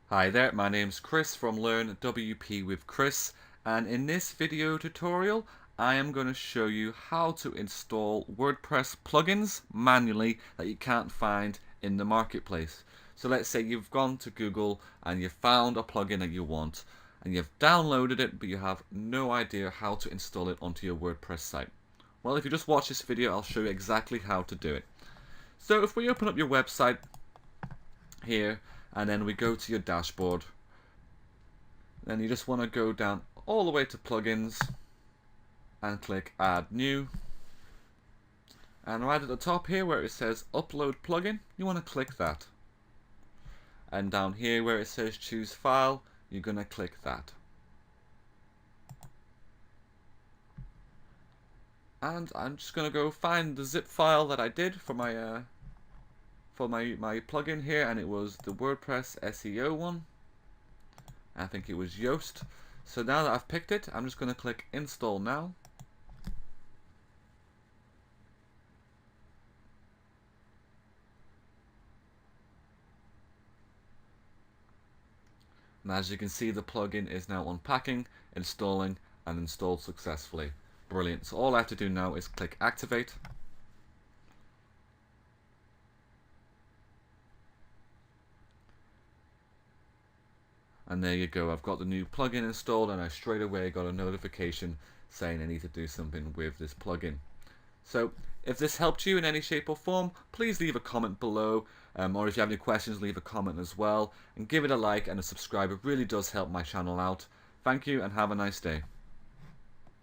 Hi there, my name's Chris from LearnWPwithChris, and in this video tutorial I am going to show you how to install WordPress plugins manually that you can't find in the marketplace. So let's say you've gone to Google and you've found a plugin that you want and you've downloaded it, but you have no idea how to install it onto your WordPress site. Well, if you just watch this video, I'll show you exactly how to do it. So if we open up your website here, and then we go to your dashboard, then you just want to go down all the way to plugins and click add new, and right at the top here where it says upload plugin, you want to click that, and down here where it says choose file, you're going to click that. And I'm just going to go find the zip file that I did for my plugin here, and it was the WordPress SEO one. I think it was Yoast. So now that I've picked it, I'm just going to click install now. And as you can see, the plugin is now unpacking, installing, and installed successfully. Brilliant. So all I have to do now is click activate. And there you go, I've got the new plugin installed, and I straight away got a notification saying I need to do something with this plugin. So if this helped you in any shape or form, please leave a comment below, or if you have any questions, leave a comment as well, and give it a like and a subscribe. It really does help my channel out. Thank you and have a nice day.